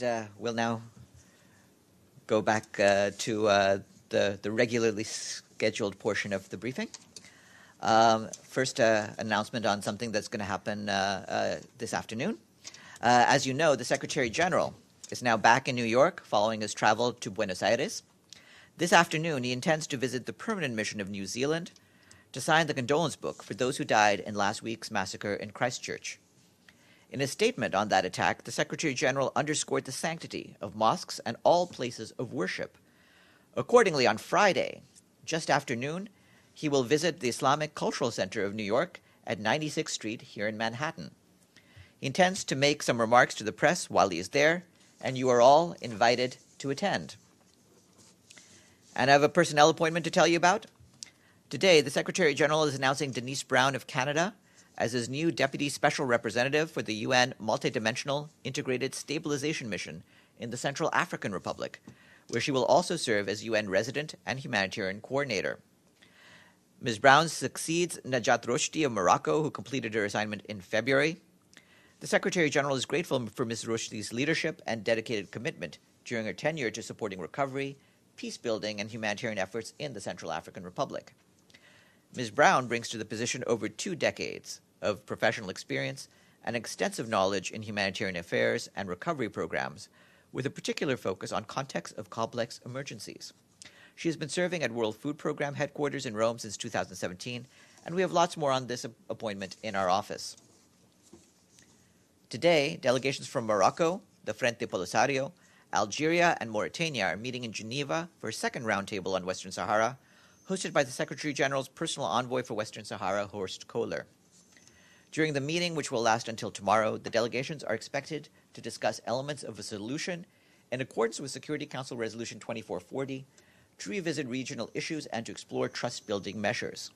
And we'll now go back to the regularly scheduled portion of the briefing. First, announcement on something that's going to happen this afternoon. As you know, the Secretary-General is now back in New York following his travel to Buenos Aires. This afternoon, he intends to visit the permanent mission of New Zealand to sign the condolence book for those who died in last week's massacre in Christchurch. In a statement on that attack, the Secretary-General underscored the sanctity of mosques and all places of worship. Accordingly, on Friday, just after noon, he will visit the Islamic Cultural Center of New York at 96th Street here in Manhattan. He intends to make some remarks to the press while he is there, and you are all invited to attend. And I have a personnel appointment to tell you about. Today, the Secretary-General is announcing Denise Brown of Canada as his new Deputy Special Representative for the UN Multidimensional Integrated Stabilization Mission in the Central African Republic, where she will also serve as UN Resident and Humanitarian Coordinator. Ms. Brown succeeds Najat Roshdi of Morocco, who completed her assignment in February. The Secretary-General is grateful for Ms. Roshdi's leadership and dedicated commitment during her tenure to supporting recovery, peace-building, and humanitarian efforts in the Central African Republic. Ms. Brown brings to the position over 2 decades of professional experience and extensive knowledge in humanitarian affairs and recovery programs, with a particular focus on contexts of complex emergencies. She has been serving at World Food Program headquarters in Rome since 2017, and we have lots more on this appointment in our office. Today, delegations from Morocco, the Frente Polisario, Algeria, and Mauritania are meeting in Geneva for a second roundtable on Western Sahara, hosted by the Secretary-General's personal envoy for Western Sahara, Horst Kohler. During the meeting, which will last until tomorrow, the delegations are expected to discuss elements of a solution in accordance with Security Council Resolution 2440 to revisit regional issues and to explore trust-building measures.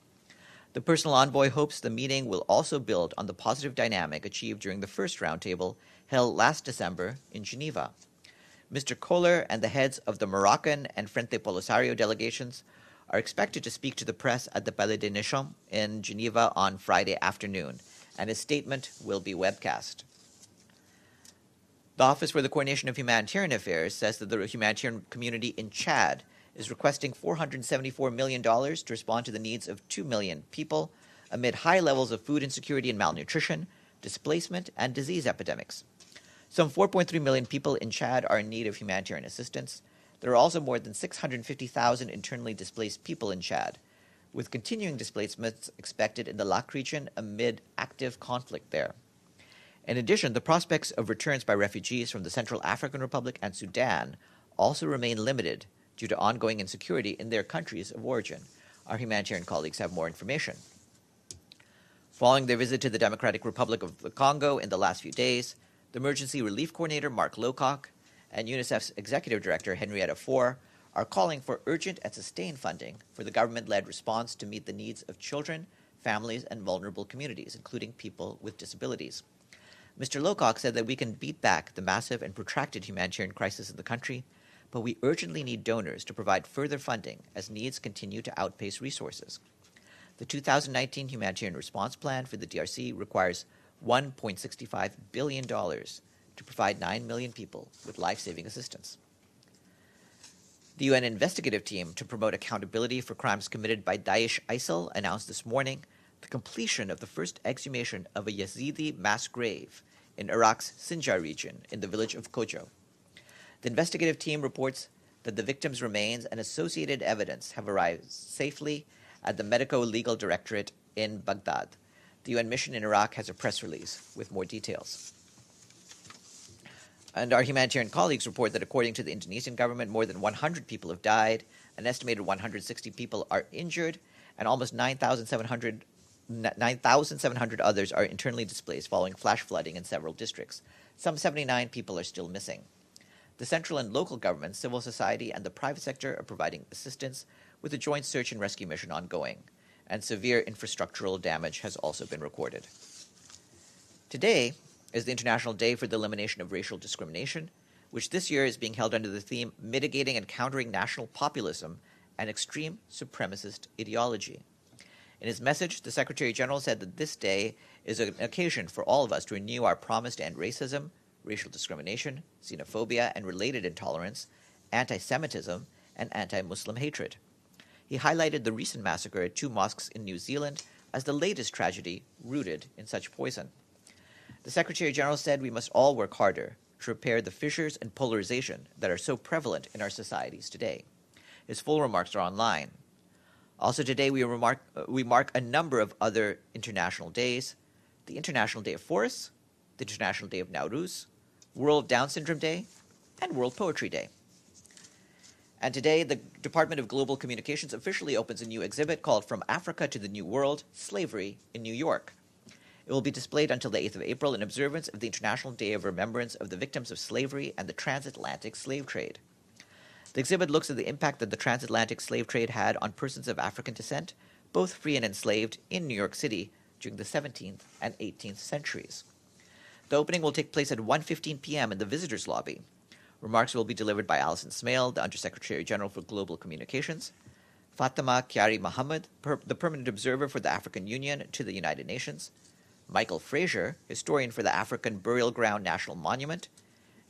The personal envoy hopes the meeting will also build on the positive dynamic achieved during the first roundtable held last December in Geneva. Mr. Kohler and the heads of the Moroccan and Frente Polisario delegations are expected to speak to the press at the Palais des Nations in Geneva on Friday afternoon, and his statement will be webcast. The Office for the Coordination of Humanitarian Affairs says that the humanitarian community in Chad is requesting $474 million to respond to the needs of 2 million people amid high levels of food insecurity and malnutrition, displacement, and disease epidemics. Some 4.3 million people in Chad are in need of humanitarian assistance. There are also more than 650,000 internally displaced people in Chad, with continuing displacements expected in the Lac region amid active conflict there. In addition, the prospects of returns by refugees from the Central African Republic and Sudan also remain limited due to ongoing insecurity in their countries of origin. Our humanitarian colleagues have more information. Following their visit to the Democratic Republic of the Congo in the last few days, the Emergency Relief Coordinator Mark Lowcock and UNICEF's Executive Director Henrietta Fore are calling for urgent and sustained funding for the government-led response to meet the needs of children, families, and vulnerable communities, including people with disabilities. Mr. Lowcock said that we can beat back the massive and protracted humanitarian crisis in the country, but we urgently need donors to provide further funding as needs continue to outpace resources. The 2019 Humanitarian Response Plan for the DRC requires $1.65 billion to provide 9 million people with life-saving assistance. The UN investigative team to promote accountability for crimes committed by Daesh/ISIL announced this morning the completion of the first exhumation of a Yazidi mass grave in Iraq's Sinjar region in the village of Kojo. The investigative team reports that the victims' remains and associated evidence have arrived safely at the Medico-Legal Directorate in Baghdad. The UN mission in Iraq has a press release with more details. And our humanitarian colleagues report that according to the Indonesian government, more than 100 people have died, an estimated 160 people are injured, and almost 9,700 others are internally displaced following flash flooding in several districts. Some 79 people are still missing. The central and local governments, civil society, and the private sector are providing assistance with a joint search and rescue mission ongoing, and severe infrastructural damage has also been recorded. Today is the International Day for the Elimination of Racial Discrimination, which this year is being held under the theme Mitigating and Countering National Populism and Extreme Supremacist Ideology. In his message, the Secretary-General said that this day is an occasion for all of us to renew our promise to end racism, racial discrimination, xenophobia and related intolerance, anti-Semitism, and anti-Muslim hatred. He highlighted the recent massacre at 2 mosques in New Zealand as the latest tragedy rooted in such poison. The Secretary-General said we must all work harder to repair the fissures and polarization that are so prevalent in our societies today. His full remarks are online. Also today we mark a number of other international days: the International Day of Forests, the International Day of Nowruz, World Down Syndrome Day, and World Poetry Day. And today, the Department of Global Communications officially opens a new exhibit called From Africa to the New World, Slavery in New York. It will be displayed until the 8th of April in observance of the International Day of Remembrance of the Victims of Slavery and the Transatlantic Slave Trade. The exhibit looks at the impact that the transatlantic slave trade had on persons of African descent, both free and enslaved, in New York City during the 17th and 18th centuries. The opening will take place at 1:15 p.m. in the visitors' lobby. Remarks will be delivered by Alison Smale, the Undersecretary General for Global Communications, Fatima Kyari Muhammad, the Permanent Observer for the African Union to the United Nations, Michael Fraser, historian for the African Burial Ground National Monument,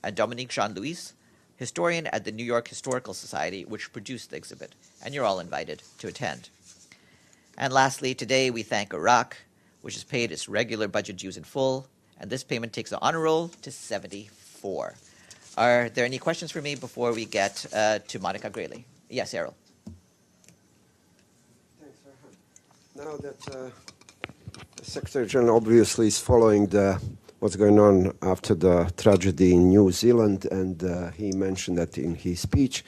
and Dominique Jean-Louis, historian at the New York Historical Society, which produced the exhibit. And you're all invited to attend. And lastly, today we thank Iraq, which has paid its regular budget dues in full, and this payment takes the honor roll to 74. Are there any questions for me before we get to Monica Grayley? Yes, Errol. Thanks, Farhan. Now that the Secretary General obviously is following what's going on after the tragedy in New Zealand, and he mentioned that in his speech.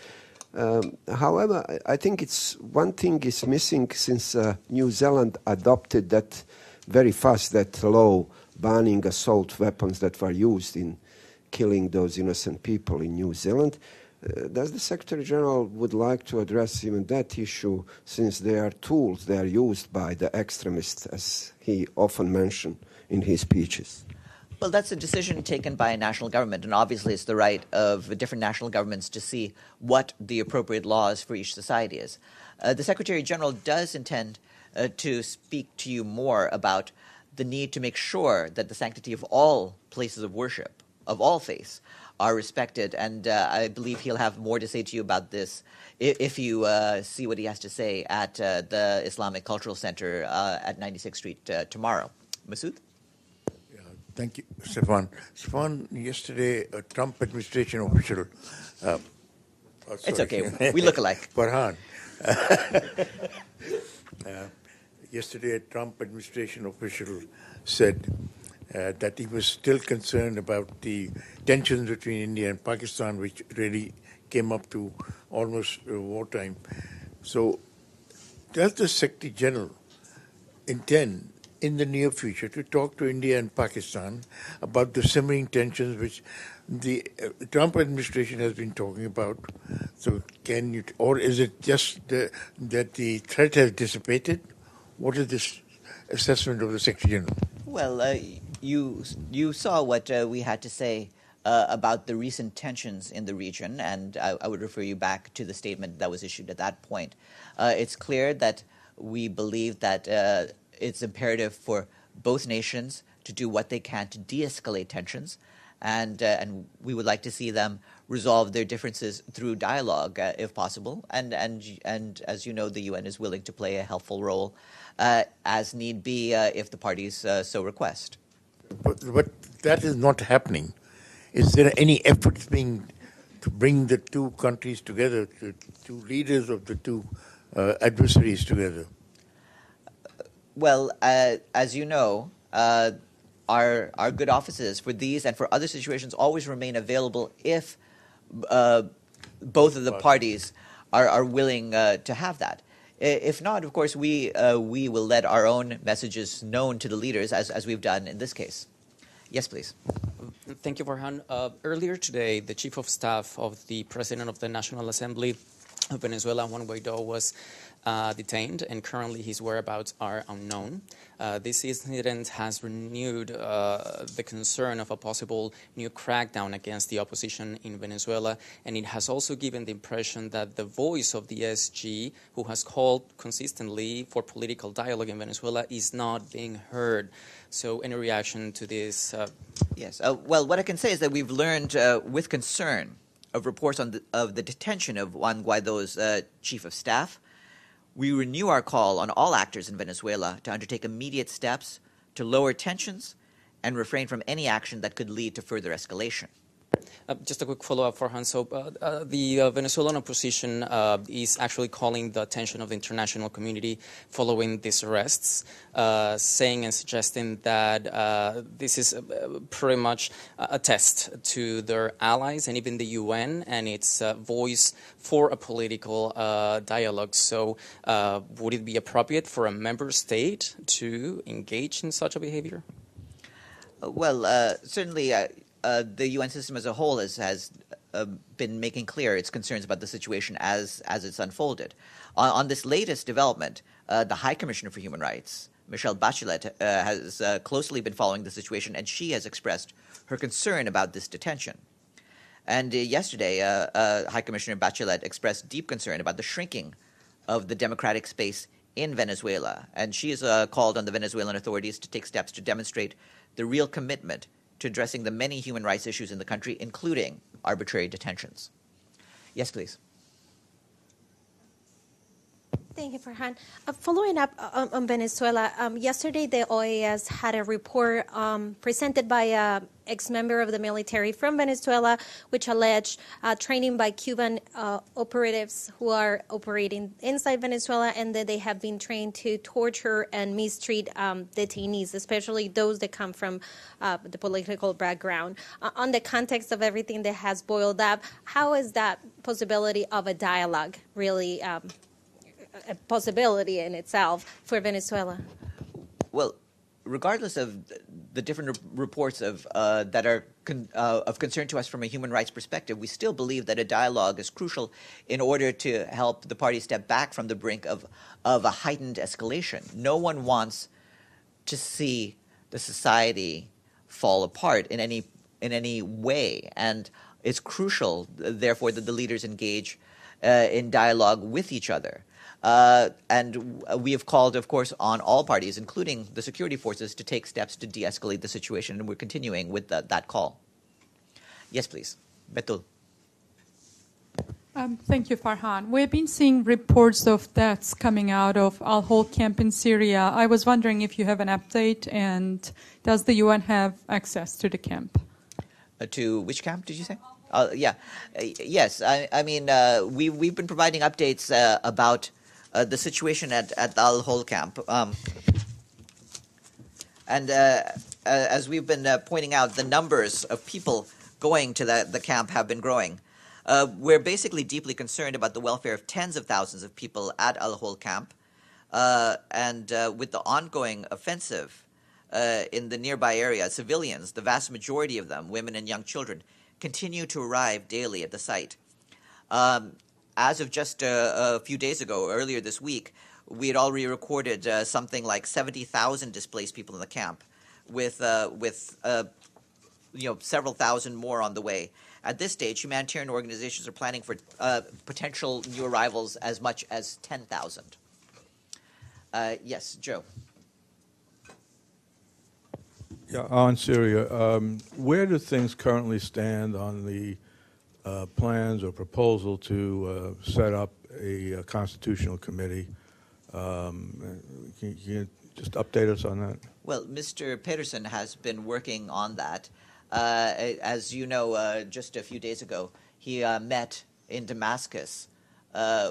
However, I think one thing is missing since New Zealand adopted that very fast, that law banning assault weapons that were used in killing those innocent people in New Zealand. Does the Secretary General would like to address even that issue, since they are tools, they are used by the extremists, as he often mentioned in his speeches? Well, that's a decision taken by a national government, and obviously it's the right of different national governments to see what the appropriate laws for each society is. The Secretary General does intend to speak to you more about the need to make sure that the sanctity of all places of worship, of all faiths, are respected, and I believe he'll have more to say to you about this if you see what he has to say at the Islamic Cultural Center at 96th Street tomorrow. Masood? Yeah, thank you, Stefan. Stefan, yesterday a Trump administration official... it's okay, we look alike. Farhan. Yesterday a Trump administration official said that he was still concerned about the tensions between India and Pakistan, which really came up to almost wartime. So does the Secretary General intend in the near future to talk to India and Pakistan about the simmering tensions which the Trump administration has been talking about? So can you, or is it just that the threat has dissipated? What is this assessment of the Secretary General? Well, you saw what we had to say about the recent tensions in the region, and I would refer you back to the statement that was issued at that point. It's clear that we believe that it's imperative for both nations to do what they can to de-escalate tensions, and we would like to see them resolve their differences through dialogue, if possible. And as you know, the UN is willing to play a helpful role as need be if the parties so request. But that is not happening. Is there any efforts being to bring the two countries together, the two leaders of the two adversaries together? Well, as you know, our good offices for these and for other situations always remain available if both of the parties are willing to have that. If not, of course, we will let our own messages known to the leaders, as we've done in this case. Yes, please. Thank you, Farhan. Earlier today, the Chief of Staff of the President of the National Assembly of Venezuela, Juan Guaidó, was detained, and currently his whereabouts are unknown. This incident has renewed the concern of a possible new crackdown against the opposition in Venezuela, and it has also given the impression that the voice of the SG, who has called consistently for political dialogue in Venezuela, is not being heard. So any reaction to this? Yes. Well, what I can say is that we've learned with concern of reports of the detention of Juan Guaido's chief of staff. We renew our call on all actors in Venezuela to undertake immediate steps to lower tensions and refrain from any action that could lead to further escalation. Just a quick follow-up, Farhan. So the Venezuelan opposition is actually calling the attention of the international community following these arrests, saying and suggesting that this is pretty much a test to their allies and even the UN and its voice for a political dialogue. So would it be appropriate for a member state to engage in such a behavior? Well, certainly the UN system as a whole has been making clear its concerns about the situation as it's unfolded. On this latest development, the High Commissioner for Human Rights, Michelle Bachelet, has closely been following the situation, and she has expressed her concern about this detention. And yesterday, High Commissioner Bachelet expressed deep concern about the shrinking of the democratic space in Venezuela, and she has called on the Venezuelan authorities to take steps to demonstrate the real commitment to addressing the many human rights issues in the country, including arbitrary detentions. Yes, please. Thank you, Farhan. Following up on Venezuela, yesterday the OAS had a report presented by an ex-member of the military from Venezuela, which alleged training by Cuban operatives who are operating inside Venezuela, and that they have been trained to torture and mistreat detainees, especially those that come from the political background. On the context of everything that has boiled up, how is that possibility of a dialogue really a possibility in itself for Venezuela? Well, regardless of the different reports of that are of concern to us from a human rights perspective, we still believe that a dialogue is crucial in order to help the parties step back from the brink of a heightened escalation. No one wants to see the society fall apart in any way, and it's crucial, therefore, that the leaders engage in dialogue with each other. And we have called, of course, on all parties, including the security forces, to take steps to de-escalate the situation, and we're continuing with that call. Yes, please. Betul. Thank you, Farhan. We've been seeing reports of deaths coming out of Al-Hol camp in Syria. I was wondering if you have an update, and does the UN have access to the camp? To which camp did you say? Yes. I mean, we've been providing updates about the situation at the Al-Hol camp. And as we've been pointing out, the numbers of people going to the camp have been growing. We're basically deeply concerned about the welfare of tens of thousands of people at Al-Hol camp. And with the ongoing offensive in the nearby area, civilians, the vast majority of them, women and young children, continue to arrive daily at the site. As of just a few days ago, earlier this week, we had already recorded something like 70,000 displaced people in the camp, with several thousand more on the way. At this stage, humanitarian organizations are planning for potential new arrivals as much as 10,000. Yes, Joe. Yeah, on Syria, where do things currently stand on the plans or proposal to set up a constitutional committee? Can you just update us on that? Well, Mr. Pedersen has been working on that. As you know, just a few days ago, he met in Damascus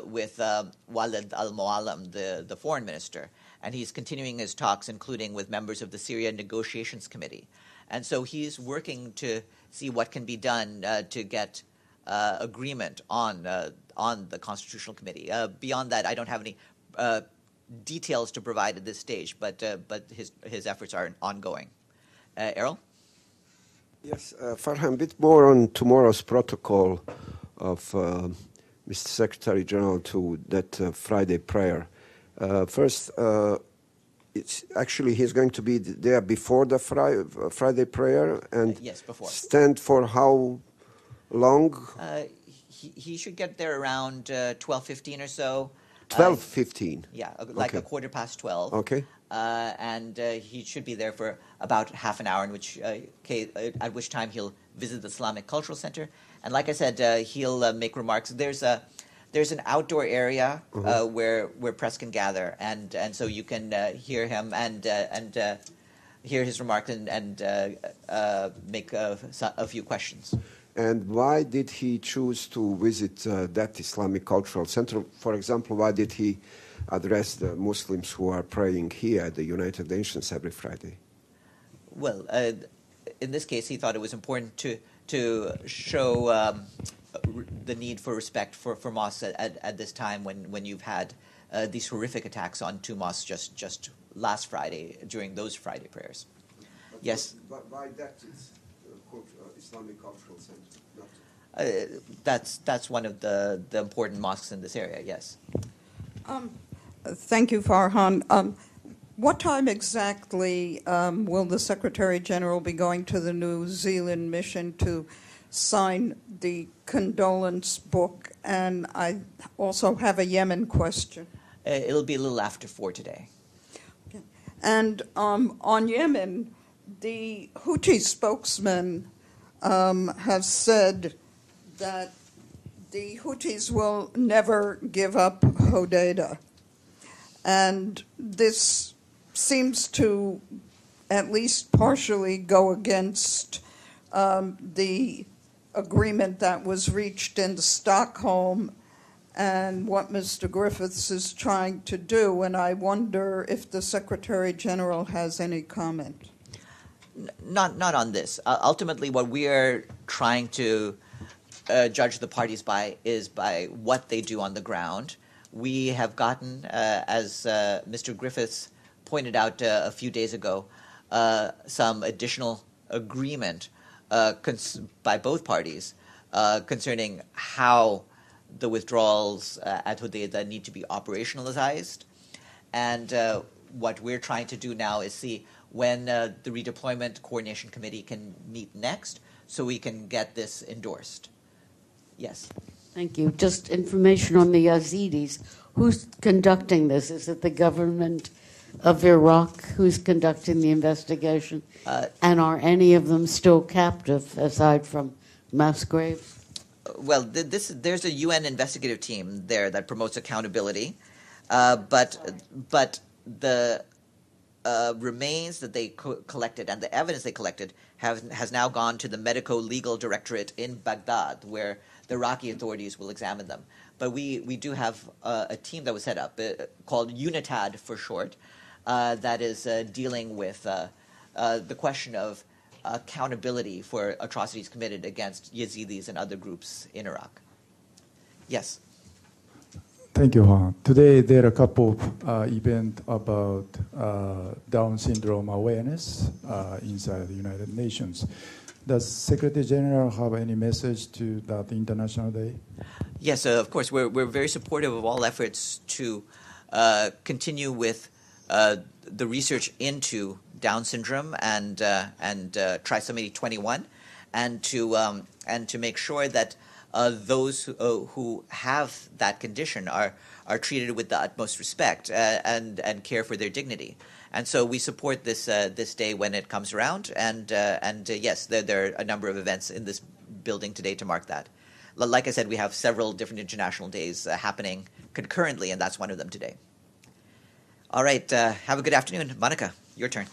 with Walid al-Muallim, the foreign minister, and he's continuing his talks, including with members of the Syria Negotiations Committee. And so he's working to see what can be done to get agreement on the Constitutional Committee. Beyond that, I don't have any details to provide at this stage, but his efforts are ongoing. Errol? Yes, Farhan, a bit more on tomorrow's protocol of Mr. Secretary General, to that Friday prayer. First, it's actually he's going to be there before the Friday prayer, and yes, before. Stand for how long? He should get there around 12:15 or so. 12:15. Yeah, like okay. a 12:15. Okay. And he should be there for about half an hour, at which time he'll visit the Islamic Cultural Center. And like I said, he'll make remarks. There's an outdoor area where press can gather, and so you can hear him and hear his remarks and make a few questions. And why did he choose to visit that Islamic Cultural Center? For example, why did he address the Muslims who are praying here at the United Nations every Friday? Well, in this case, he thought it was important to show the need for respect for mosques at this time when you've had these horrific attacks on two mosques just last Friday during those Friday prayers. But yes. Why that is Islamic Cultural Center? That's one of the important mosques in this area. Yes. Thank you, Farhan. What time exactly will the Secretary General be going to the New Zealand mission to sign the condolence book? And I also have a Yemen question. It'll be a little after 4 today. Okay. And on Yemen, the Houthi spokesman has said that the Houthis will never give up Hodeidah. And this seems to at least partially go against the agreement that was reached in Stockholm and what Mr. Griffiths is trying to do. And I wonder if the Secretary General has any comment. Not on this. Ultimately, what we are trying to judge the parties by is by what they do on the ground. We have gotten, as Mr. Griffiths pointed out a few days ago, some additional agreement by both parties concerning how the withdrawals at Hodeidah need to be operationalized. And what we're trying to do now is see when the Redeployment Coordination Committee can meet next so we can get this endorsed. Yes. Thank you. Just information on the Yazidis. Who's conducting this? Is it the government of Iraq who's conducting the investigation? And are any of them still captive, aside from Musgrave? Well, there's a UN investigative team there that promotes accountability, but the remains that they collected and the evidence they collected has now gone to the Medico-Legal Directorate in Baghdad, where the Iraqi authorities will examine them. But we do have a team that was set up called UNITAD for short that is dealing with the question of accountability for atrocities committed against Yazidis and other groups in Iraq. Yes. Thank you, Han. Today there are a couple of events about Down syndrome awareness inside the United Nations. Does Secretary General have any message to that International Day? Yes, of course. We're very supportive of all efforts to continue with the research into Down syndrome and trisomy 21, and to make sure that those who have that condition are treated with the utmost respect and care for their dignity. And so we support this day when it comes around. And yes, there are a number of events in this building today to mark that. Like I said, we have several different international days happening concurrently, and that's one of them today. All right, have a good afternoon. Monica, your turn.